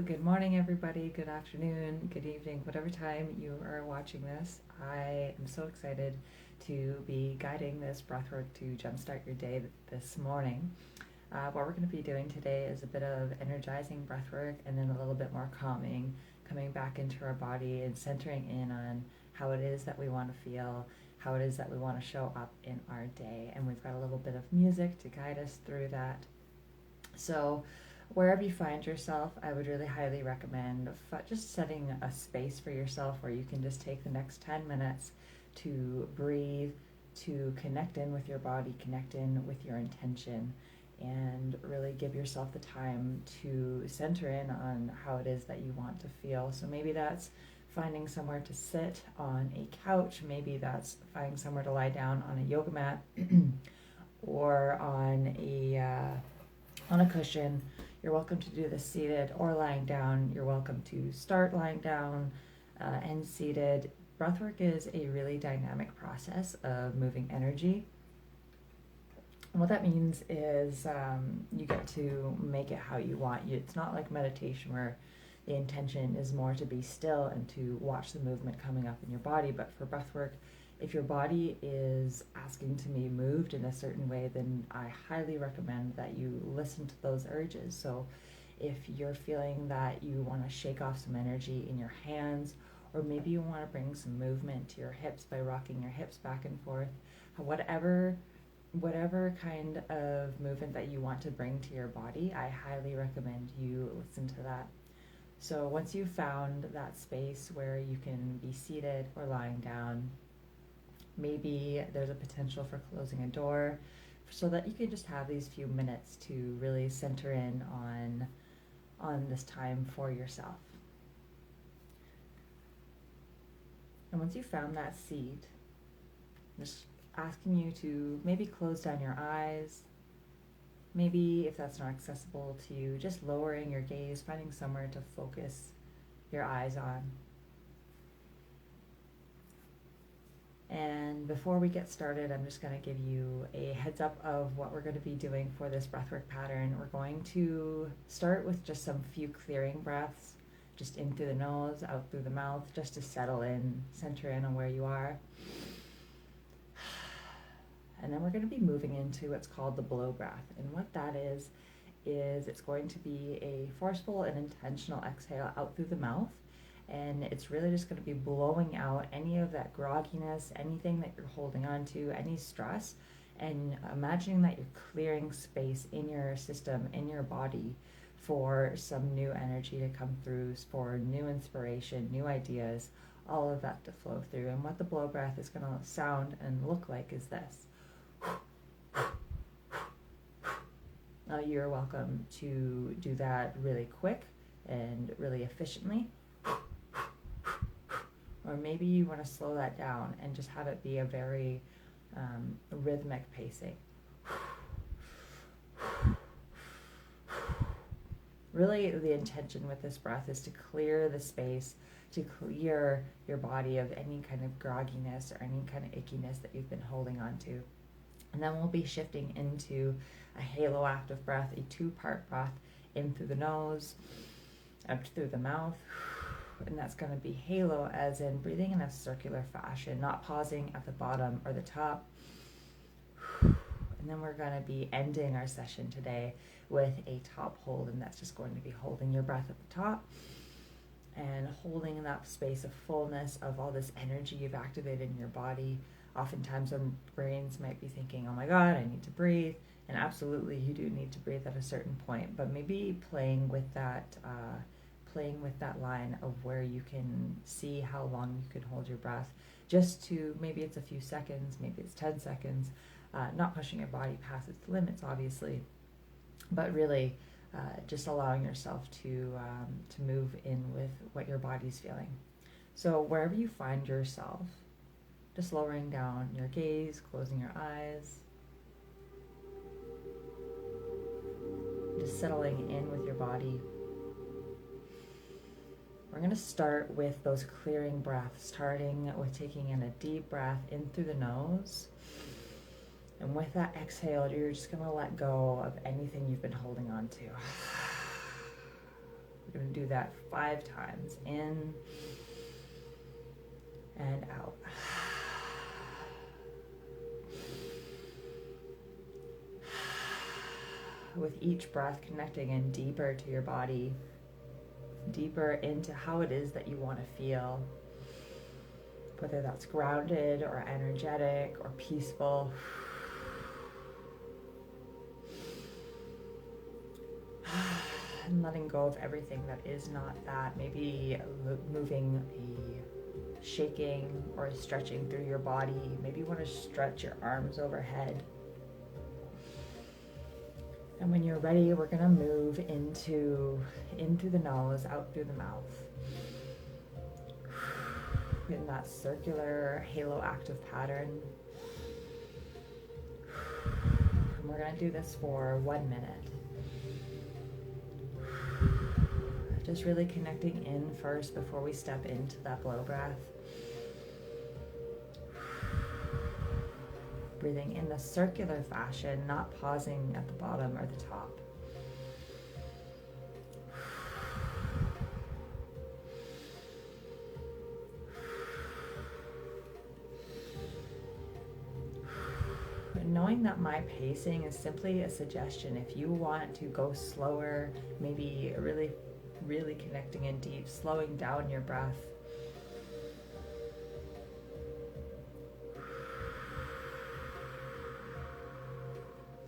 Good morning, everybody. Good afternoon, good evening, whatever time you are watching this. I am so excited to be guiding this breathwork to jumpstart your day this morning. What we're going to be doing today is a bit of energizing breathwork and then a little bit more calming, coming back into our body and centering in on how it is that we want to feel, how it is that we want to show up in our day. And we've got a little bit of music to guide us through that. So, wherever you find yourself, I would really highly recommend just setting a space for yourself where you can just take the next 10 minutes to breathe, to connect in with your body, connect in with your intention, and really give yourself the time to center in on how it is that you want to feel. So maybe that's finding somewhere to sit on a couch, maybe that's finding somewhere to lie down on a yoga mat or on a cushion. You're welcome to do this seated or lying down. You're welcome to start lying down and seated. Breathwork is a really dynamic process of moving energy. And what that means is you get to make it how you want. It's not like meditation where the intention is more to be still and to watch the movement coming up in your body. But for breathwork, if your body is asking to be moved in a certain way, then I highly recommend that you listen to those urges. So if you're feeling that you want to shake off some energy in your hands, or maybe you want to bring some movement to your hips by rocking your hips back and forth, whatever kind of movement that you want to bring to your body, I highly recommend you listen to that. So once you've found that space where you can be seated or lying down, maybe there's a potential for closing a door so that you can just have these few minutes to really center in on this time for yourself. And once you've found that seat, just asking you to maybe close down your eyes. Maybe if that's not accessible to you, just lowering your gaze, finding somewhere to focus your eyes on. And before we get started, I'm just going to give you a heads up of what we're going to be doing for this breathwork pattern. We're going to start with just some few clearing breaths, just in through the nose, out through the mouth, just to settle in, center in on where you are. And then we're going to be moving into what's called the blow breath. And what that is it's going to be a forceful and intentional exhale out through the mouth. And it's really just going to be blowing out any of that grogginess, anything that you're holding on to, any stress, and imagining that you're clearing space in your system, in your body, for some new energy to come through, for new inspiration, new ideas, all of that to flow through. And what the blow breath is going to sound and look like is this. Now you're welcome to do that really quick and really efficiently. Or maybe you want to slow that down and just have it be a very rhythmic pacing. Really, the intention with this breath is to clear the space, to clear your body of any kind of grogginess or any kind of ickiness that you've been holding on to. And then we'll be shifting into a halo active breath, a 2-part breath, in through the nose, out through the mouth. And that's going to be halo as in breathing in a circular fashion, not pausing at the bottom or the top. And then we're going to be ending our session today with a top hold, and that's just going to be holding your breath at the top and holding that space of fullness of all this energy you've activated in your body. Oftentimes our brains might be thinking, oh my God, I need to breathe. And absolutely you do need to breathe at a certain point, but maybe playing with that line of where you can see how long you can hold your breath, just to, maybe it's a few seconds, maybe it's 10 seconds, not pushing your body past its limits, obviously, but really just allowing yourself to move in with what your body's feeling. So wherever you find yourself, just lowering down your gaze, closing your eyes, just settling in with your body. We're going to start with those clearing breaths, starting with taking in a deep breath in through the nose. And with that exhale, you're just going to let go of anything you've been holding on to. We're going to do that 5 times. In and out. With each breath, connecting in deeper to your body, deeper into how it is that you want to feel, whether that's grounded or energetic or peaceful. And letting go of everything that is not that. Maybe moving a shaking or stretching through your body. Maybe you want to stretch your arms overhead. And when you're ready, we're going to move in through the nose, out through the mouth. In that circular halo active pattern. And we're going to do this for 1 minute. Just really connecting in first before we step into that blow breath. Breathing in the circular fashion, not pausing at the bottom or the top. And knowing that my pacing is simply a suggestion. If you want to go slower, maybe really connecting in deep, slowing down your breath.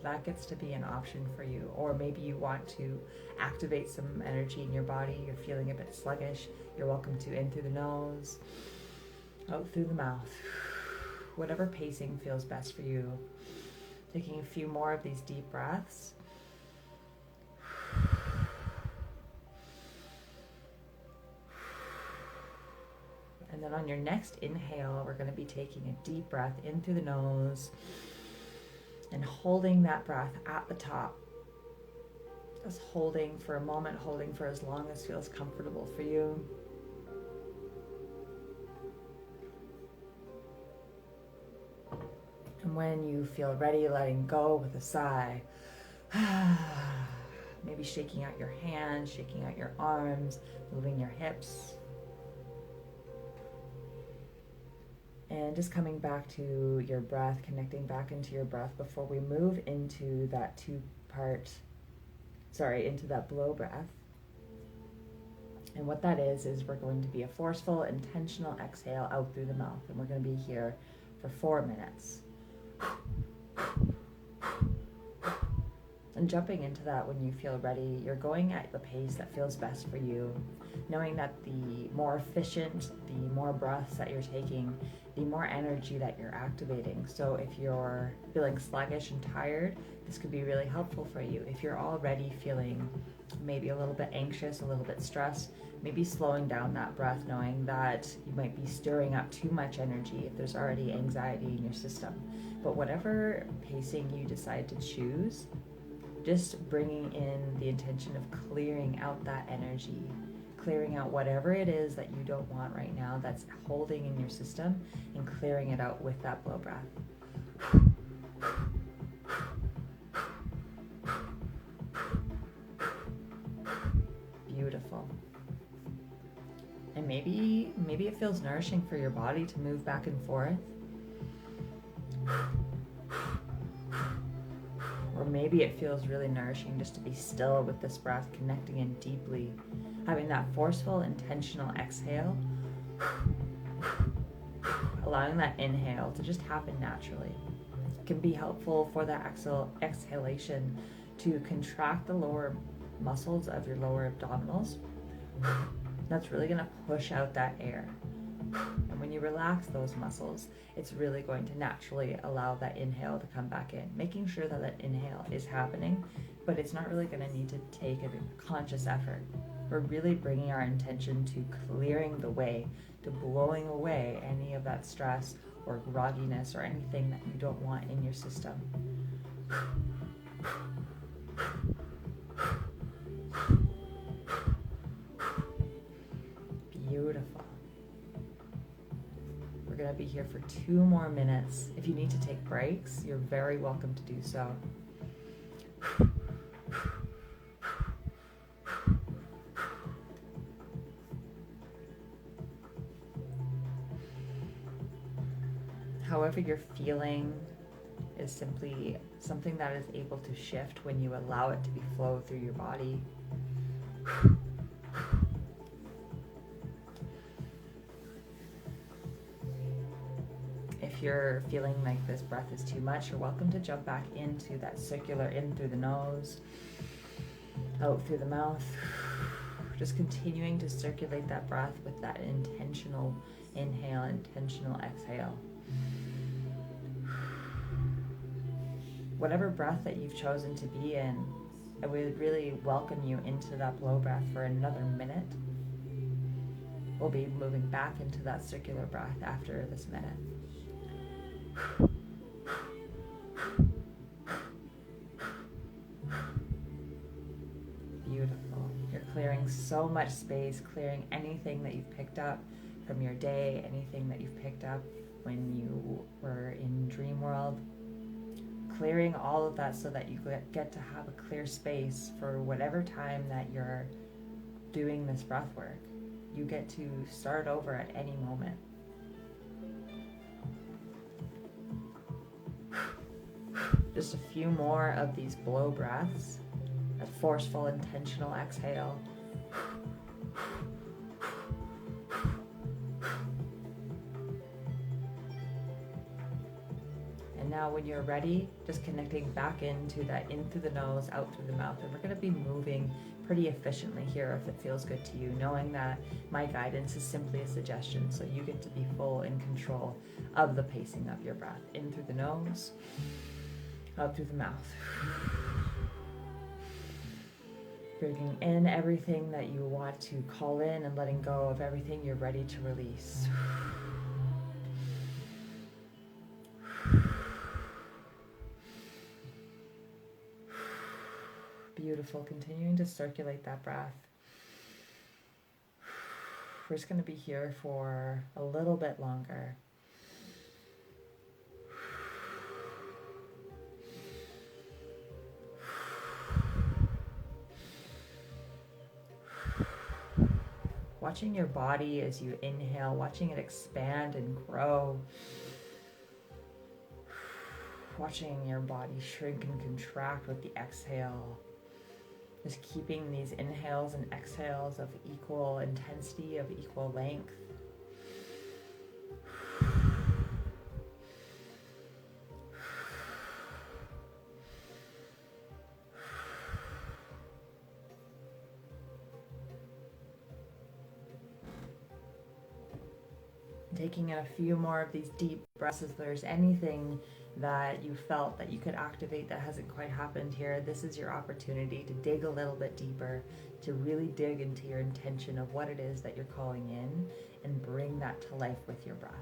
That gets to be an option for you. Or maybe you want to activate some energy in your body. You're feeling a bit sluggish. You're welcome to in through the nose, out through the mouth. Whatever pacing feels best for you. Taking a few more of these deep breaths. And then on your next inhale, we're going to be taking a deep breath in through the nose and holding that breath at the top. Just holding for a moment, holding for as long as feels comfortable for you. And when you feel ready, letting go with a sigh. Maybe shaking out your hands, shaking out your arms, moving your hips. And just coming back to your breath, connecting back into your breath before we move into that into that blow breath. And what that is we're going to be a forceful, intentional exhale out through the mouth. And we're going to be here for 4 minutes. And jumping into that when you feel ready, you're going at the pace that feels best for you, knowing that the more efficient, the more breaths that you're taking, the more energy that you're activating. So if you're feeling sluggish and tired, this could be really helpful for you. If you're already feeling maybe a little bit anxious, a little bit stressed, maybe slowing down that breath, knowing that you might be stirring up too much energy if there's already anxiety in your system. But whatever pacing you decide to choose, just bringing in the intention of clearing out that energy, clearing out whatever it is that you don't want right now that's holding in your system, and clearing it out with that blow breath. Beautiful. And maybe it feels nourishing for your body to move back and forth. Or maybe it feels really nourishing just to be still with this breath, connecting in deeply, having that forceful, intentional exhale, allowing that inhale to just happen naturally. It can be helpful for that exhalation to contract the lower muscles of your lower abdominals. That's really going to push out that air. And when you relax those muscles, it's really going to naturally allow that inhale to come back in, making sure that that inhale is happening, but it's not really going to need to take a conscious effort. We're really bringing our intention to clearing the way, to blowing away any of that stress or grogginess or anything that you don't want in your system. Beautiful. We're going to be here for 2 more minutes. If you need to take breaks, you're very welcome to do so. However you're feeling is simply something that is able to shift when you allow it to be flow through your body. If you're feeling like this breath is too much, you're welcome to jump back into that circular in through the nose, out through the mouth. Just continuing to circulate that breath with that intentional inhale, intentional exhale. Whatever breath that you've chosen to be in, I would really welcome you into that blow breath for another minute. We'll be moving back into that circular breath after this minute. Beautiful. You're clearing so much space, clearing anything that you've picked up from your day, anything that you've picked up when you were in dream world. Clearing all of that so that you get to have a clear space for whatever time that you're doing this breath work. You get to start over at any moment. Just a few more of these blow breaths, a forceful, intentional exhale. And now when you're ready, just connecting back into that in through the nose, out through the mouth. And we're going to be moving pretty efficiently here if it feels good to you, knowing that my guidance is simply a suggestion, so you get to be full in control of the pacing of your breath. In through the nose, out through the mouth. Bringing in everything that you want to call in and letting go of everything you're ready to release. Beautiful. Continuing to circulate that breath. We're just going to be here for a little bit longer. Watching your body as you inhale, watching it expand and grow. Watching your body shrink and contract with the exhale. Just keeping these inhales and exhales of equal intensity, of equal length. Taking in a few more of these deep breaths. If there's anything that you felt that you could activate that hasn't quite happened here, this is your opportunity to dig a little bit deeper, to really dig into your intention of what it is that you're calling in and bring that to life with your breath.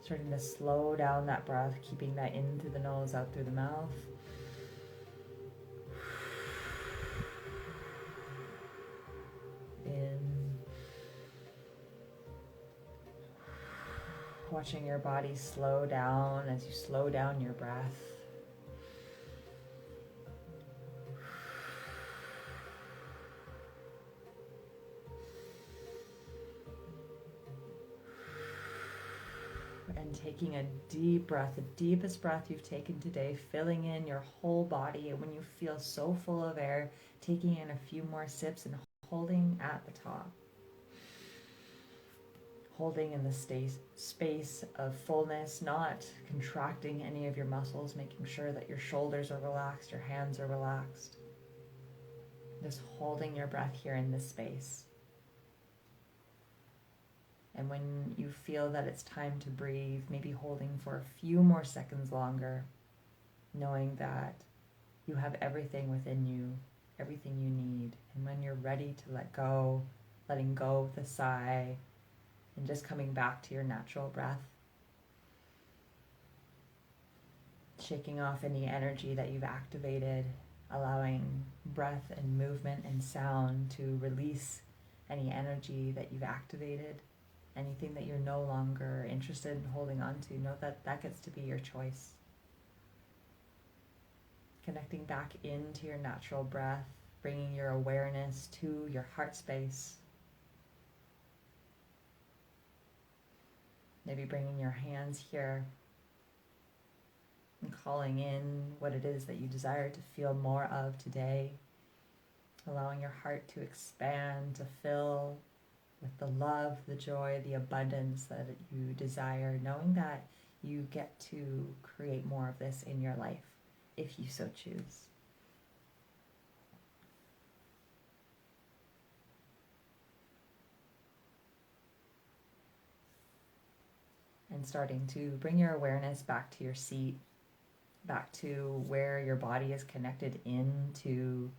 Starting to slow down that breath, keeping that in through the nose, out through the mouth. In. Watching your body slow down as you slow down your breath. And taking a deep breath, the deepest breath you've taken today, filling in your whole body. And when you feel so full of air, taking in a few more sips and holding at the top. Holding in the space of fullness, not contracting any of your muscles, making sure that your shoulders are relaxed, your hands are relaxed. Just holding your breath here in this space. And when you feel that it's time to breathe, maybe holding for a few more seconds longer, knowing that you have everything within you, everything you need. And when you're ready to let go, letting go with a sigh, and just coming back to your natural breath. Shaking off any energy that you've activated, allowing breath and movement and sound to release any energy that you've activated. Anything that you're no longer interested in holding on to, know that that gets to be your choice. connecting back into your natural breath, bringing your awareness to your heart space. Maybe bringing your hands here and calling in what it is that you desire to feel more of today. Allowing your heart to expand, to fill with the love, the joy, the abundance that you desire, knowing that you get to create more of this in your life if you so choose. And starting to bring your awareness back to your seat, back to where your body is connected into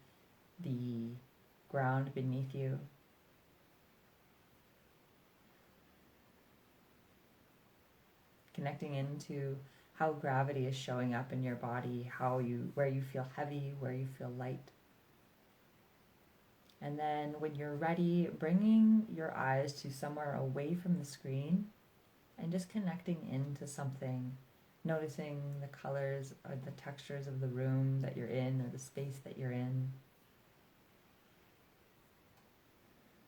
the ground beneath you. Connecting into how gravity is showing up in your body, where you feel heavy, where you feel light. And then when you're ready, bringing your eyes to somewhere away from the screen and just connecting into something, noticing the colors or the textures of the room that you're in or the space that you're in.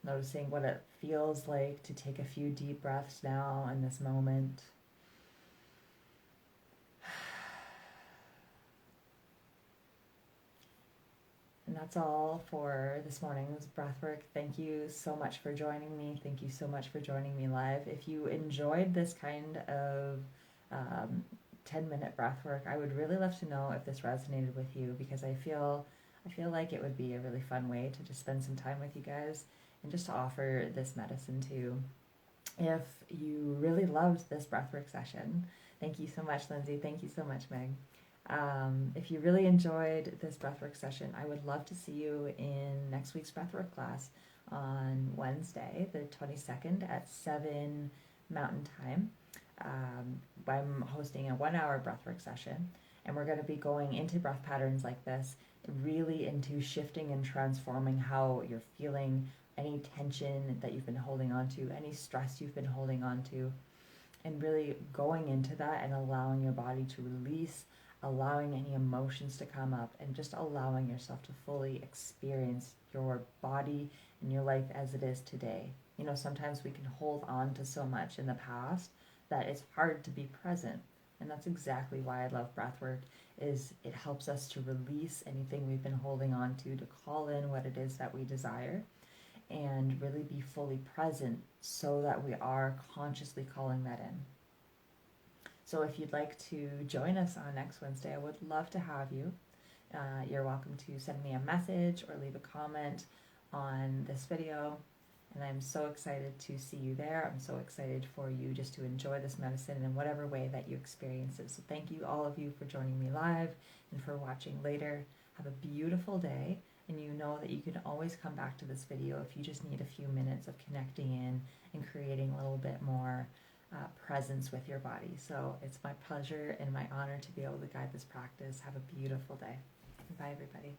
Noticing what it feels like to take a few deep breaths now in this moment. And that's all for this morning's breathwork. Thank you so much for joining me. Thank you so much for joining me live. If you enjoyed this kind of 10-minute breathwork, I would really love to know if this resonated with you, because I feel like it would be a really fun way to just spend some time with you guys and just to offer this medicine to you. If you really loved this breathwork session, thank you so much, Lindsay. Thank you so much, Meg. If you really enjoyed this breathwork session, I would love to see you in next week's breathwork class on Wednesday, the 22nd at 7 Mountain Time. I'm hosting a 1-hour breathwork session, and we're going to be going into breath patterns like this, really into shifting and transforming how you're feeling, any tension that you've been holding on to, any stress you've been holding on to, and really going into that and allowing your body to release, allowing any emotions to come up, and just allowing yourself to fully experience your body and your life as it is today. You know, sometimes we can hold on to so much in the past that it's hard to be present. And that's exactly why I love breathwork, is it helps us to release anything we've been holding on to call in what it is that we desire, and really be fully present so that we are consciously calling that in. So if you'd like to join us on next Wednesday, I would love to have you. You're welcome to send me a message or leave a comment on this video. And I'm so excited to see you there. I'm so excited for you just to enjoy this medicine in whatever way that you experience it. So thank you, all of you, for joining me live and for watching later. Have a beautiful day. And you know that you can always come back to this video if you just need a few minutes of connecting in and creating a little bit more presence with your body. So it's my pleasure and my honor to be able to guide this practice. Have a beautiful day. Bye, everybody.